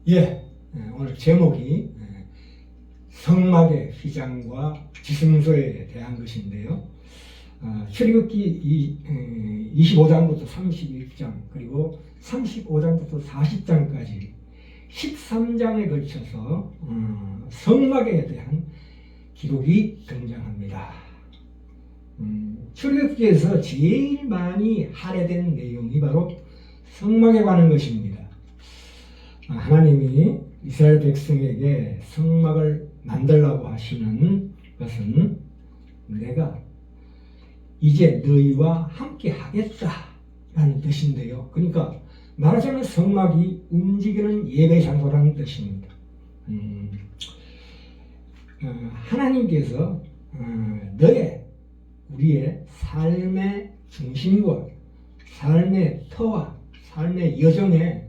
예, 오늘 제목이 성막의 휘장과 지성소에 대한 것인데요. 출애굽기 25장부터 31장 그리고 35장부터 40장까지 13장에 걸쳐서 성막에 대한 기록이 등장합니다. 출애굽기에서 제일 많이 할애된 내용이 바로 성막에 관한 것입니다. 하나님이 이스라엘 백성에게 성막을 만들라고 하시는 것은 내가 이제 너희와 함께 하겠다라는 뜻인데요. 그러니까 말하자면 성막이 움직이는 예배 장소라는 뜻입니다. 하나님께서 우리의 삶의 중심과 삶의 터와 삶의 여정에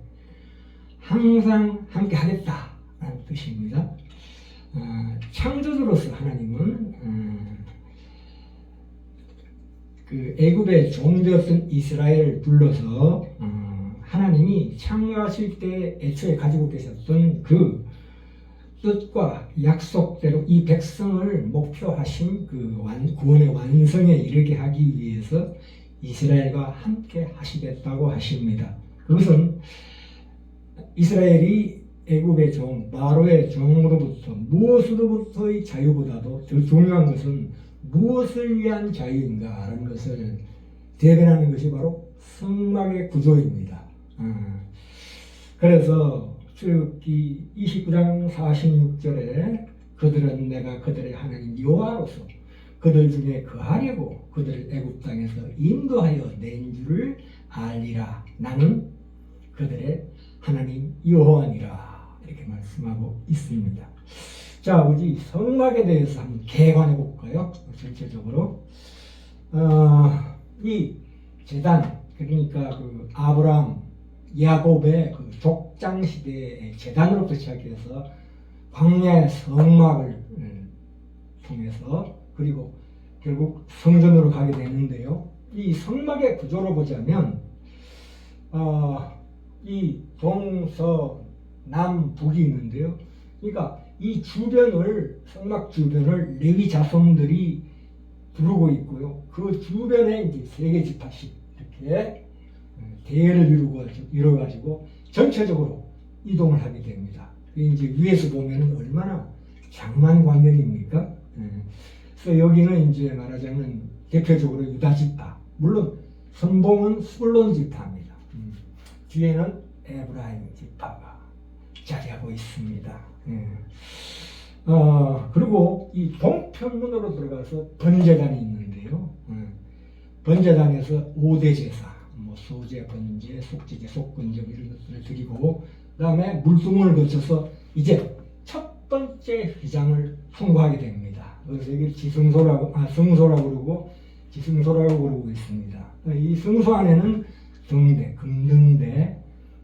항상 함께 하겠다라는 뜻입니다. 창조주로서 하나님은 그 애굽의 종되었던 이스라엘을 불러서 하나님이 창조하실 때 애초에 가지고 계셨던 그 뜻과 약속대로 이 백성을 목표하신 그 구원의 완성에 이르게 하기 위해서 이스라엘과 함께 하시겠다고 하십니다. 그것은 이스라엘이 애굽의 종, 바로의 종으로부터 무엇으로부터의 자유보다도 더 중요한 것은 무엇을 위한 자유인가 하는 것을 대변하는 것이 바로 성막의 구조입니다. 그래서 출애굽기 29장 46절에 그들은 내가 그들의 하나님 여호와로서 그들 중에 거하려고 그들을 애굽 땅에서 인도하여 낸 줄을 알리라. 나는 그들의 하나님 여호와니라. 이렇게 말씀하고 있습니다. 자, 우리 성막에 대해서 한번 개관해 볼까요? 전체적으로 이 제단, 그러니까 그 아브라함, 야곱의 그 족장 시대의 제단으로부터 시작해서 광야의 성막을 통해서 그리고 결국 성전으로 가게 되는데요. 이 성막의 구조로 보자면 이 동서남북이 있는데요. 그러니까 이 주변을, 성막 주변을 레위 자손들이 부르고 있고요. 그 주변에 이제 세계 지파씩 이렇게 대열을 이루어가지고 전체적으로 이동을 하게 됩니다. 이제 위에서 보면은 얼마나 장만 광경입니까? 그래서 여기는 이제 말하자면 대표적으로 유다 지파, 물론 선봉은 스불론 지파입니다. 뒤에는 에브라임 지파가 자리하고 있습니다. 그리고 이 동편문으로 들어가서 번제단이 있는데요. 번제단에서 5대 제사, 소제, 번제, 속제제, 속건제 이런 것들을 드리고, 그 다음에 물두멍을 거쳐서 이제 첫 번째 휘장을 통과하게 됩니다. 그래서 여기 성소라고 그러고 지성소라고 그러고 있습니다. 이 성소 안에는 등대, 금등대,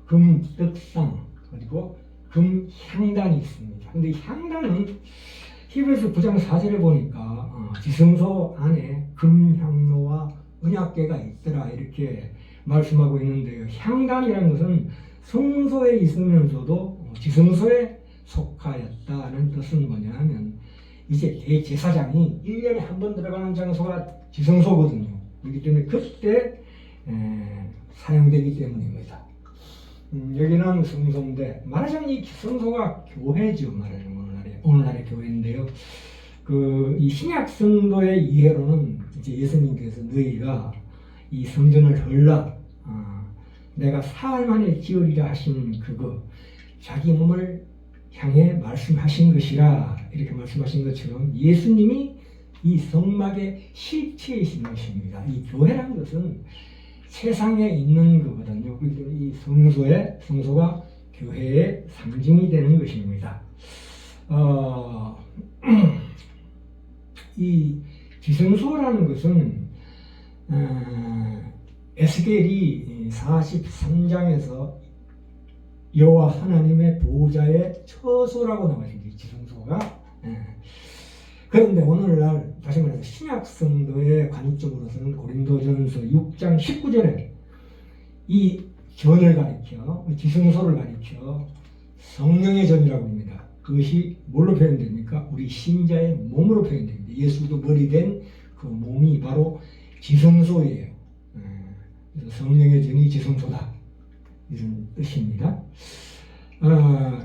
금떡상, 그리고 금향단이 있습니다. 근데 이 향단은 히브리서 9장 4절에 보니까 지성소 안에 금향로와 은약궤가 있더라 이렇게 말씀하고 있는데요. 향단이라는 것은 성소에 있으면서도 지성소에 속하였다는 뜻은 뭐냐면 이제 대제사장이 1년에 한 번 들어가는 장소가 지성소거든요. 그렇기 때문에 그때 사용되기 때문입니다. 여기는 성소인데 말하자면 이 성소가 교회죠. 말하자면 오늘날의 교회인데요. 이 신약 성도의 이해로는 이제 예수님께서 너희가 이 성전을 헐라 내가 사흘 만에 지으리라 하신 그거 자기 몸을 향해 말씀하신 것이라 이렇게 말씀하신 것처럼 예수님이 이 성막의 실체이신 것입니다. 이 교회란 것은 세상에 있는 거거든요. 그래서 이 성소가 교회의 상징이 되는 것입니다. 이 지성소라는 것은 에스겔이 43장에서 여호와 하나님의 보좌의 처소라고 나와 있습니다. 지성소가. 그런데 오늘날 다시 말해서 신약 성도의 관점으로서는 고린도전서 6장 19절에 이 전을 가리켜 지성소를 가리켜 성령의 전이라고 합니다. 그것이 뭘로 표현됩니까? 우리 신자의 몸으로 표현됩니다. 예수도 머리 된 그 몸이 바로 지성소예요. 그래서 성령의 전이 지성소다, 이런 뜻입니다.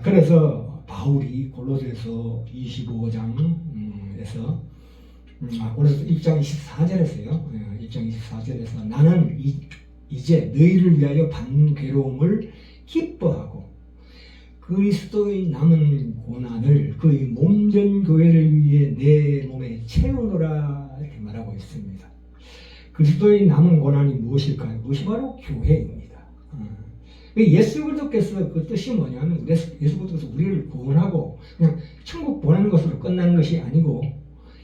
그래서 바울이 골로새서 25장에서 골로새 1장 24절에서요. 1장 24절에서 나는 이제 너희를 위하여 받는 괴로움을 기뻐하고 그리스도의 남은 고난을 그의 몸된 교회를 위해 내 몸에 채우노라, 이렇게 말하고 있습니다. 그리스도의 남은 고난이 무엇일까요? 그것이 바로 교회입니다. 예수 그리스도께서 그 뜻이 뭐냐면 예수 그리스도께서 우리를 구원하고 그냥 천국 보내는 것으로 끝나는 것이 아니고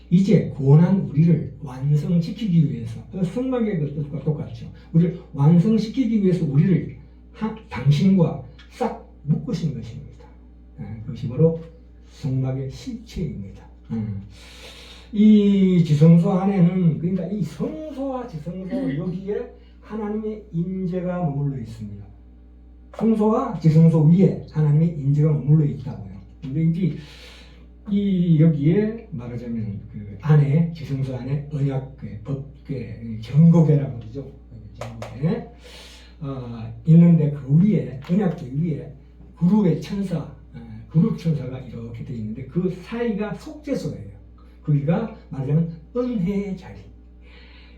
이제 구원한 우리를 완성시키기 위해서, 성막의 그 뜻과 똑같죠. 우리를 완성시키기 위해서 우리를 당신과 싹 묶으신 것입니다. 그것이 바로 성막의 실체입니다. 이 지성소 안에는, 그러니까 이 성소와 지성소 여기에 하나님의 임재가 머물러 있습니다. 성소와 지성소 위에 하나님의 임재가 머물러 있다고요. 근데 이제 이 여기에 말하자면 그 안에, 지성소 안에 언약궤, 법궤, 정거궤라고 그러죠. 정거궤 있는데 그 위에, 언약궤 위에 그룹의 천사, 그룹 천사가 이렇게 되어 있는데 그 사이가 속죄소예요. 거기가 말하자면 은혜의 자리.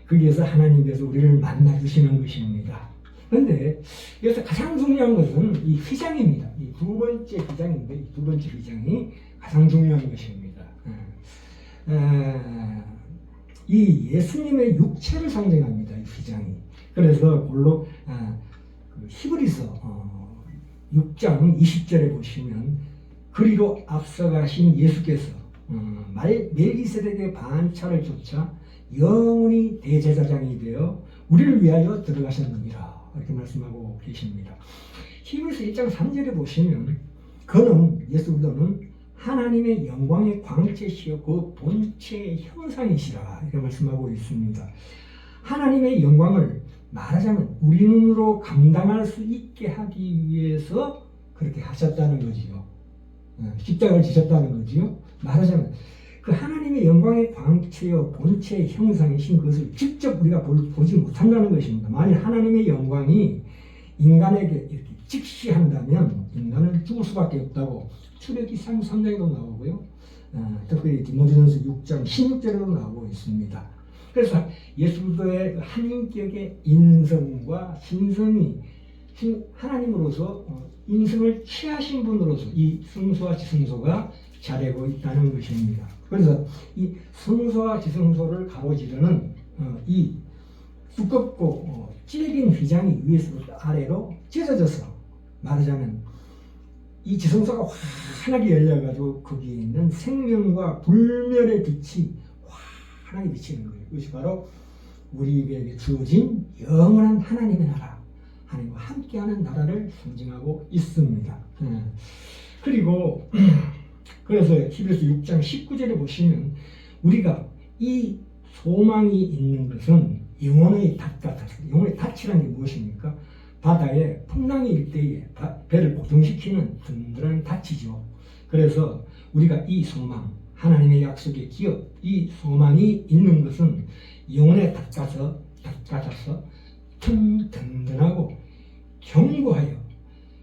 거기에서 하나님께서 우리를 만나주시는 것입니다. 그런데 여기서 가장 중요한 것은 이 휘장입니다. 이 두 번째 휘장인데 이 두 번째 휘장이 가장 중요한 것입니다. 이 예수님의 육체를 상징합니다. 이 휘장이. 그래서 히브리서 6장 20절에 보시면 그리로 앞서가신 예수께서 멜기세덱의 반차를 쫓아 영원히 대제사장이 되어 우리를 위하여 들어가셨느니라, 이렇게 말씀하고 계십니다. 히브리서 1장 3절에 보시면 그는, 예수 그리스도는 하나님의 영광의 광채시여 그 본체의 형상이시라, 이렇게 말씀하고 있습니다. 하나님의 영광을 말하자면 우리 눈으로 감당할 수 있게 하기 위해서 그렇게 하셨다는 거지요. 십자가를 지셨다는 거지요. 말하자면 그 하나님의 영광의 광채여 본체의 형상이신 것을 직접 우리가 보지 못한다는 것입니다. 만일 하나님의 영광이 인간에게 이렇게 직시한다면 인간은 죽을 수밖에 없다고 출애굽기 3장에도 나오고요. 특별히 디모데전서 6장 16절에도 나오고 있습니다. 그래서 예수 그리스도의 한인격의 인성과 신성이 하나님으로서 인성을 취하신 분으로서 이 성소와 지성소가 자리하고 있다는 것입니다. 그래서 이 성소와 지성소를 가로지르는 이 두껍고 질긴 휘장이 위에서부터 아래로 찢어져서, 말하자면 이 지성소가 환하게 열려가지고 거기에 있는 생명과 불멸의 빛이 환하게 비치는 거예요. 그것이 바로 우리에게 주어진 영원한 하나님의 나라, 하나님과 함께하는 나라를 상징하고 있습니다. 그리고 그래서 히브리서 6장 19절에 보시면 우리가 이 소망이 있는 것은 영혼의 닷 같아서, 영혼의 닷이라는 게 무엇입니까? 바다에 풍랑이 일 때에 배를 고정시키는 든든한 닷이죠. 그래서 우리가 이 소망, 하나님의 약속의 기업, 이 소망이 있는 것은 영혼의 닷 같아서 든든하고 견고하여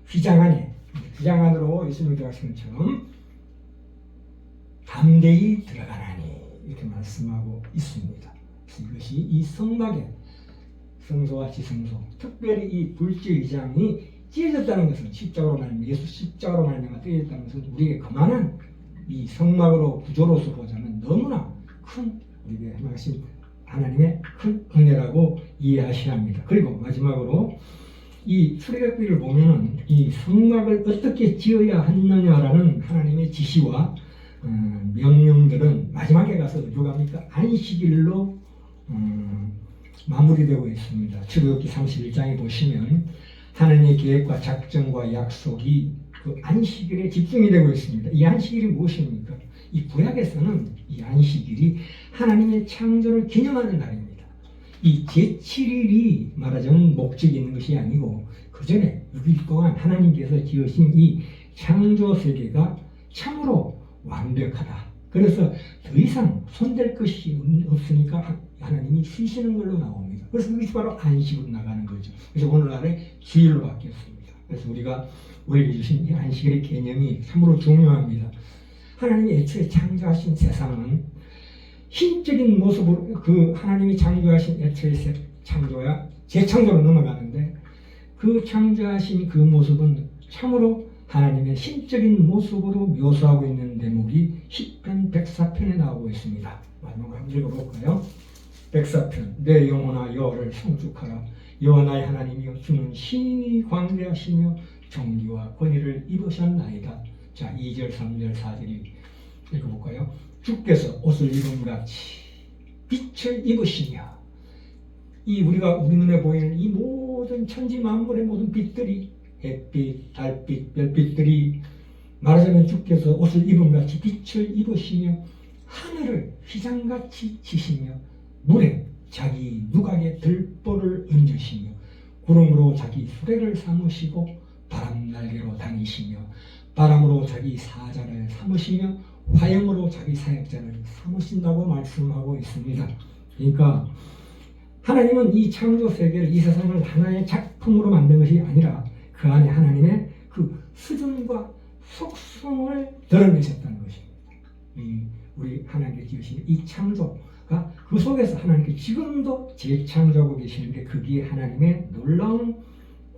휘장 안으로 예수님이 들어가신 것처럼 담대히 들어가나니, 이렇게 말씀하고 있습니다. 이것이 이 성막의 성소와 지성소, 특별히 이 불지 의장이 찢어졌다는 것은, 십자가로 말하면 예수 십자가로 말하면 찢어졌다는 것은 우리에게 그만한 이 성막으로 구조로서 보자면 너무나 큰 우리에게 하신 하나님의 큰 은혜라고 이해하셔야 합니다. 그리고 마지막으로 이 출애굽기를 보면은 이 성막을 어떻게 지어야 하느냐라는 하나님의 지시와 명령들은 마지막에 가서 어디로 갑니까? 안식일로 마무리되고 있습니다. 출애굽기 31장에 보시면 하나님의 계획과 작정과 약속이 그 안식일에 집중이 되고 있습니다. 이 안식일이 무엇입니까? 이 구약에서는 이 안식일이 하나님의 창조를 기념하는 날입니다. 이 제7일이 말하자면 목적이 있는 것이 아니고 그 전에 6일 동안 하나님께서 지으신 이 창조 세계가 참으로 완벽하다. 그래서 더 이상 손댈 것이 없으니까 하나님이 쉬시는 걸로 나옵니다. 그래서 그것이 바로 안식으로 나가는 거죠. 그래서 오늘날의 주일로 바뀌었습니다. 그래서 우리가 우리에게 주신 이 안식일의 개념이 참으로 중요합니다. 하나님이 애초에 창조하신 세상은 힘적인 모습으로 그 하나님이 창조하신 애초의 창조야 재창조로 넘어가는데 그 창조하신 그 모습은 참으로 하나님의 신적인 모습으로 묘사하고 있는 대목이 시편 104편에 나오고 있습니다. 마지막으로 한번 읽어볼까요? 104편 내 영혼아 여호와를 송축하라. 여호와 나의 하나님이여 주는 신이 광대하시며 정의와 권위를 입으셨나이다. 자 2절 3절 4절이 읽어볼까요? 주께서 옷을 입음같이 빛을 입으시며 이 우리가 우리 눈에 보이는 이 모든 천지 만물의 모든 빛들이 햇빛, 달빛, 별빛들이 말하자면 주께서 옷을 입음같이 빛을 입으시며 하늘을 휘장같이 치시며 물에 자기 누각에 들보를 얹으시며 구름으로 자기 수레를 삼으시고 바람 날개로 다니시며 바람으로 자기 사자를 삼으시며 화염으로 자기 사역자를 삼으신다고 말씀하고 있습니다. 그러니까 하나님은 이 창조 세계를 이 세상을 하나의 작품으로 만든 것이 아니라 그 안에 하나님의 그 수준과 속성을 드러내셨다는 것입니다. 우리 하나님께 지으신 이 창조가 그 속에서 하나님께 지금도 재창조하고 계시는데 거기에 하나님의 놀라운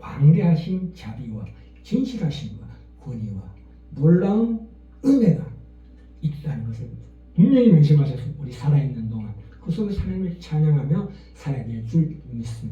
광대하신 자비와 진실하심과 권위와 놀라운 은혜가 있다는 것을 분명히 명심하셔서 우리 살아있는 동안 그 속에서 하나님을 찬양하며 살아야 될 줄 믿습니다.